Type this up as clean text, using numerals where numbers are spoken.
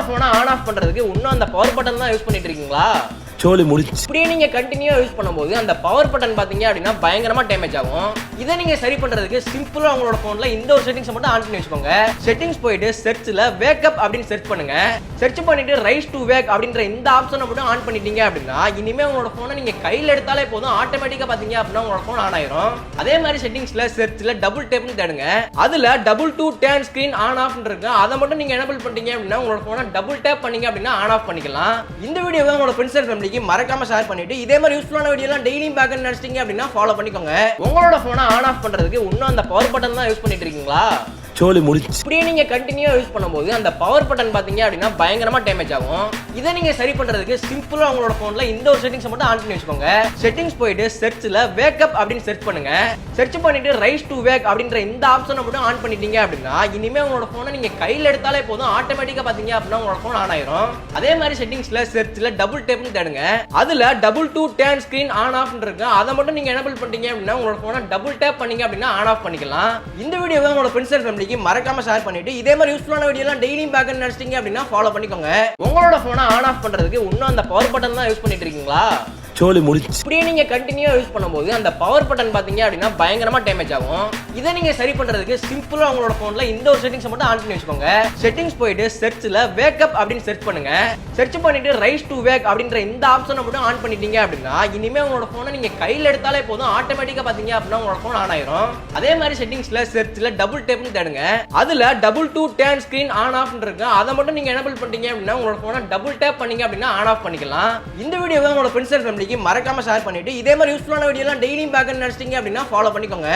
போனை on off பண்றதுக்கு இன்னும் அந்த பவர் பட்டன் தான் யூஸ் பண்ணிட்டு இருக்கீங்களா? சோலி முடிச்சு. இப்படியே நீங்க கண்டினியூவா யூஸ் பண்ணும்போது அந்த பவர் பட்டன் பாத்தீங்க அப்படின்னா பயங்கரமா டேமேஜ் ஆகும். இதை நீங்க சரி பண்றதுக்கு சிம்பிளா உங்களோட போன்ல இந்த ஒரு செட்டிங்ஸ் மட்டும் ஆன் பண்ணி வச்சுக்கோங்க. செட்டிங்ஸ் போயிட்டு சர்ச்ல வேக் அப் அப்படின்னு சர்ச் பண்ணுங்க. சர்ச் பண்ணிட்டு ரைஸ் டு வேக் அப்படின்ற இந்த ஆப்ஷனை மட்டும் ஆன் பண்ணிட்டீங்க அப்படின்னா இனிமே உங்களோட போனை நீங்க கையில எடுத்தாலே போதும், ஆட்டோமேட்டிக்கா பாத்தீங்க அப்படின்னா உங்களோட போன் ஆன் ஆயிரும். அதே மாதிரி செட்டிங்ஸ்ல சர்ச்ல டபுள் டேப்னு தேடுங்க. அதுல double to turn screen on off இருக்கு. அதை மட்டும் நீங்க எனேபிள் பண்ணிட்டீங்க அப்படின்னா உங்களோட போனை டபுள் டேப் பண்ணீங்க அப்படின்னா ஆன் ஆஃப் பண்ணிக்கலாம். இந்த வீடியோவை உங்களோட ஃப்ரெண்ட்ஸ் அண்ட் ஃபேமிலிக்கு மறக்காம ஷேர் பண்ணிட்டு இதே மாதிரி யூஸ்ஃபுல்லான வீடியோ எல்லாம் டெய்லியும் பார்க்கணும்னு நினைச்சீங்க அப்படின்னா ஃபாலோ பண்ணிக்கோங்க. உங்களோட போனை ஆன் ஆஃப் பண்றதுக்கு இன்னும் அந்த பவர் பட்டன் தான் யூஸ் பண்ணிட்டு இருக்கீங்களா? சோலி முடிச்சு. இப்படியே நீங்க கண்டினியூவா யூஸ் பண்ணும்போது அந்த பவர் பட்டன் பாத்தீங்க அப்படின்னா பயங்கரமா டேமேஜ் ஆகும். இதை நீங்க சரி பண்றதுக்கு சிம்பிளா உங்களோட போன்ல இந்த ஒரு செட்டிங்ஸ் மட்டும் ஆன் பண்ணி வச்சுக்கோங்க. செட்டிங்ஸ் போயிட்டு சர்ச்ல வேக் அப் அப்படின்னு சர்ச் பண்ணுங்க. சர்ச் பண்ணிட்டு ரைஸ் டு வேக் அப்படின்ற இந்த ஆப்ஷனை மட்டும் ஆன் பண்ணிட்டீங்க அப்படின்னா இனிமே உங்களோட போனை நீங்க கையில எடுத்தாலே போதும், ஆட்டோமேட்டிக்கா பாத்தீங்க அப்படின்னா உங்களோட போன் ஆன் ஆயிரும். அதே மாதிரி செட்டிங்ஸ்ல சர்ச்ல டபுள் டேப்னு தேடுங்க. அதுல double to turn screen on off இருக்கு. அதை மட்டும் நீங்க எனேபிள் பண்ணிட்டீங்க அப்படின்னா உங்களோட போனை டபுள் டேப் பண்ணீங்க அப்படின்னா ஆன் ஆஃப் பண்ணிக்கலாம். இந்த வீடியோவை உங்களோட ஃப்ரெண்ட்ஸ் அண்ட் ஃபேமிலிக்கு மறக்காம ஷேர் பண்ணிட்டு இதே மாதிரி யூஸ்ஃபுல்லான வீடியோ எல்லாம் டெய்லியும் பார்க்கணும்னு நினைச்சீங்க அப்படின்னா ஃபாலோ பண்ணிக்கோங்க. உங்களோட போனை ஆன் ஆஃப் பண்றதுக்கு இன்னும் அந்த பவர் பட்டன் தான் யூஸ் பண்ணிட்டு இருக்கீங்களா? சோலி முடிச்சு. இப்படியே நீங்க கண்டினியூவா யூஸ் பண்ணும்போது அந்த பவர் பட்டன் பாத்தீங்க அப்படின்னா பயங்கரமா டேமேஜ் ஆகும். இதை நீங்க சரி பண்றதுக்கு சிம்பிளா உங்களோட போன்ல இந்த ஒரு செட்டிங்ஸ் மட்டும் ஆன் பண்ணி வச்சுக்கோங்க. செட்டிங்ஸ் போயிட்டு சர்ச்ல வேக் அப் அப்படின்னு சர்ச் பண்ணுங்க. சர்ச் பண்ணிட்டு ரைஸ் டு வேக் அப்படின்ற இந்த ஆப்ஷனை மட்டும் ஆன் பண்ணிட்டீங்க அப்படின்னா இனிமே உங்களோட போனை நீங்க கையில எடுத்தாலே போதும், ஆட்டோமேட்டிக்கா பாத்தீங்க அப்படின்னா உங்களோட போன் ஆன் ஆயிரும். அதே மாதிரி செட்டிங்ஸ்ல சர்ச்ல டபுள் டேப்னு தேடுங்க. அதுல double to turn screen on off இருக்கு. அதை மட்டும் நீங்க எனேபிள் பண்ணிட்டீங்க அப்படின்னா உங்களோட போனை டபுள் டேப் பண்ணீங்க அப்படின்னா ஆன் ஆஃப் பண்ணிக்கலாம். இந்த வீடியோவை உங்களோட ஃப்ரெண்ட்ஸ் அண்ட் ஃபேமிலிக்கு மறக்காம ஷேர் பண்ணிட்டு இதே மாதிரி யூஸ்ஃபுல்லான வீடியோ எல்லாம் டெய்லியும் பார்க்கணும்னு நினைச்சீங்க அப்படின்னா ஃபாலோ பண்ணிக்கோங்க.